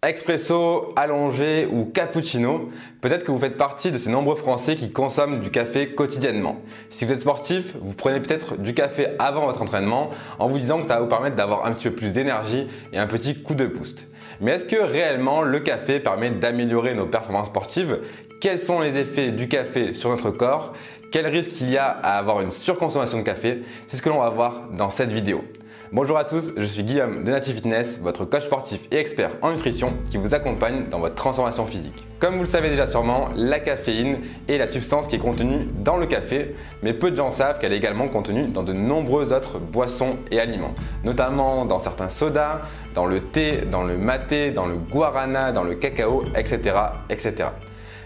Expresso, allongé ou cappuccino, peut-être que vous faites partie de ces nombreux Français qui consomment du café quotidiennement. Si vous êtes sportif, vous prenez peut-être du café avant votre entraînement en vous disant que ça va vous permettre d'avoir un petit peu plus d'énergie et un petit coup de boost. Mais est-ce que réellement le café permet d'améliorer nos performances sportives? Quels sont les effets du café sur notre corps? Quel risque il y a à avoir une surconsommation de café? C'est ce que l'on va voir dans cette vidéo. Bonjour à tous, je suis Guillaume de Native Fitness, votre coach sportif et expert en nutrition qui vous accompagne dans votre transformation physique. Comme vous le savez déjà sûrement, la caféine est la substance qui est contenue dans le café, mais peu de gens savent qu'elle est également contenue dans de nombreuses autres boissons et aliments, notamment dans certains sodas, dans le thé, dans le maté, dans le guarana, dans le cacao, etc. etc.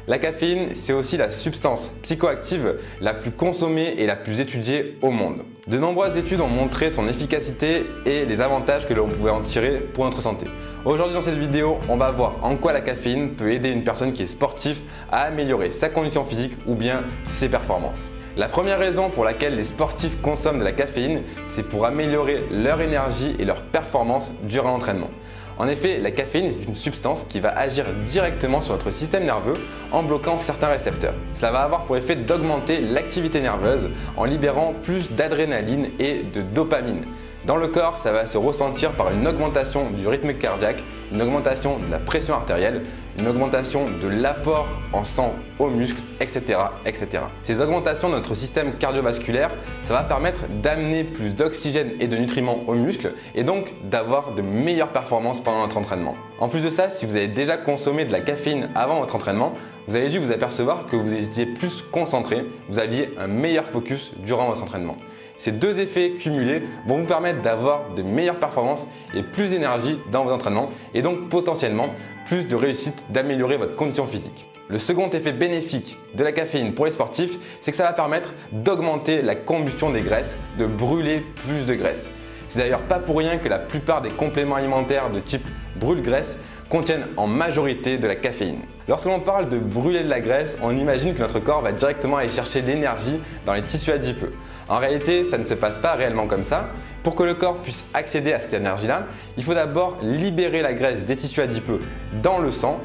La caféine, c'est aussi la substance psychoactive la plus consommée et la plus étudiée au monde. De nombreuses études ont montré son efficacité et les avantages que l'on pouvait en tirer pour notre santé. Aujourd'hui dans cette vidéo, on va voir en quoi la caféine peut aider une personne qui est sportive à améliorer sa condition physique ou bien ses performances. La première raison pour laquelle les sportifs consomment de la caféine, c'est pour améliorer leur énergie et leur performance durant l'entraînement. En effet, la caféine est une substance qui va agir directement sur notre système nerveux en bloquant certains récepteurs. Cela va avoir pour effet d'augmenter l'activité nerveuse en libérant plus d'adrénaline et de dopamine. Dans le corps, ça va se ressentir par une augmentation du rythme cardiaque, une augmentation de la pression artérielle, une augmentation de l'apport en sang aux muscles, etc., etc. Ces augmentations de notre système cardiovasculaire, ça va permettre d'amener plus d'oxygène et de nutriments aux muscles et donc d'avoir de meilleures performances pendant notre entraînement. En plus de ça, si vous avez déjà consommé de la caféine avant votre entraînement, vous avez dû vous apercevoir que vous étiez plus concentré, vous aviez un meilleur focus durant votre entraînement. Ces deux effets cumulés vont vous permettre d'avoir de meilleures performances et plus d'énergie dans vos entraînements et donc potentiellement plus de réussite d'améliorer votre condition physique. Le second effet bénéfique de la caféine pour les sportifs, c'est que ça va permettre d'augmenter la combustion des graisses, de brûler plus de graisse. C'est d'ailleurs pas pour rien que la plupart des compléments alimentaires de type brûle-graisse contiennent en majorité de la caféine. Lorsque l'on parle de brûler de la graisse, on imagine que notre corps va directement aller chercher l'énergie dans les tissus adipeux. En réalité, ça ne se passe pas réellement comme ça. Pour que le corps puisse accéder à cette énergie-là, il faut d'abord libérer la graisse des tissus adipeux dans le sang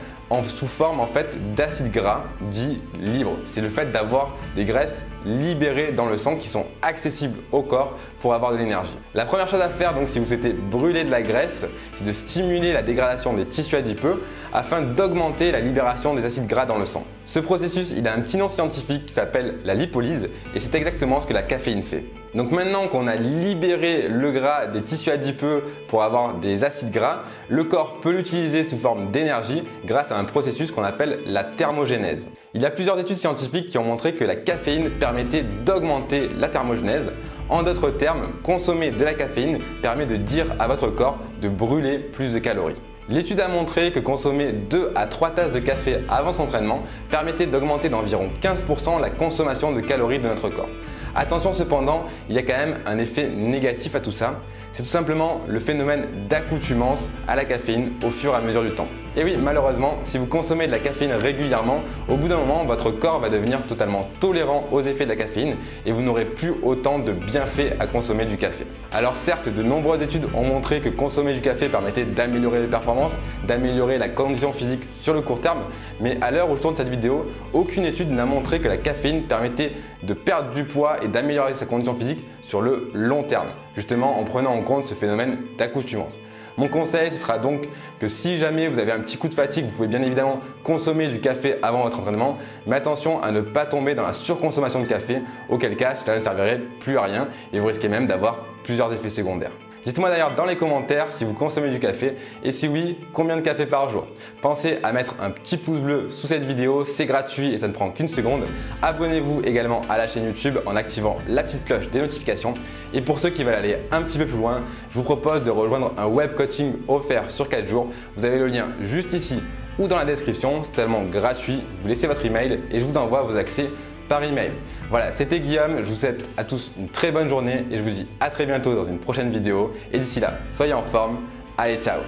sous forme d'acides gras dits libres. C'est le fait d'avoir des graisses libérées dans le sang qui sont accessibles au corps pour avoir de l'énergie. La première chose à faire donc si vous souhaitez brûler de la graisse, c'est de stimuler la dégradation des tissus adipeux afin d'augmenter la libération des acides gras dans le sang. Ce processus, il a un petit nom scientifique qui s'appelle la lipolyse et c'est exactement ce que la caféine fait. Donc maintenant qu'on a libéré le gras des tissus adipeux pour avoir des acides gras, le corps peut l'utiliser sous forme d'énergie grâce à un processus qu'on appelle la thermogénèse. Il y a plusieurs études scientifiques qui ont montré que la caféine permettait d'augmenter la thermogénèse. En d'autres termes, consommer de la caféine permet de dire à votre corps de brûler plus de calories. L'étude a montré que consommer 2 à 3 tasses de café avant son entraînement permettait d'augmenter d'environ 15% la consommation de calories de notre corps. Attention cependant, il y a quand même un effet négatif à tout ça. C'est tout simplement le phénomène d'accoutumance à la caféine au fur et à mesure du temps. Et oui, malheureusement, si vous consommez de la caféine régulièrement, au bout d'un moment, votre corps va devenir totalement tolérant aux effets de la caféine et vous n'aurez plus autant de bienfaits à consommer du café. Alors certes, de nombreuses études ont montré que consommer du café permettait d'améliorer les performances, d'améliorer la condition physique sur le court terme, mais à l'heure où je tourne cette vidéo, aucune étude n'a montré que la caféine permettait de perdre du poids et d'améliorer sa condition physique sur le long terme, justement en prenant en compte ce phénomène d'accoutumance. Mon conseil, ce sera donc que si jamais vous avez un petit coup de fatigue, vous pouvez bien évidemment consommer du café avant votre entraînement, mais attention à ne pas tomber dans la surconsommation de café, auquel cas cela ne servirait plus à rien et vous risquez même d'avoir plusieurs effets secondaires. Dites-moi d'ailleurs dans les commentaires si vous consommez du café et si oui, combien de café par jour. Pensez à mettre un petit pouce bleu sous cette vidéo, c'est gratuit et ça ne prend qu'une seconde. Abonnez-vous également à la chaîne YouTube en activant la petite cloche des notifications. Et pour ceux qui veulent aller un petit peu plus loin, je vous propose de rejoindre un web coaching offert sur 4 jours. Vous avez le lien juste ici ou dans la description, c'est totalement gratuit. Vous laissez votre email et je vous envoie vos accès par email. Voilà, c'était Guillaume, je vous souhaite à tous une très bonne journée et je vous dis à très bientôt dans une prochaine vidéo. Et d'ici là, soyez en forme, allez ciao!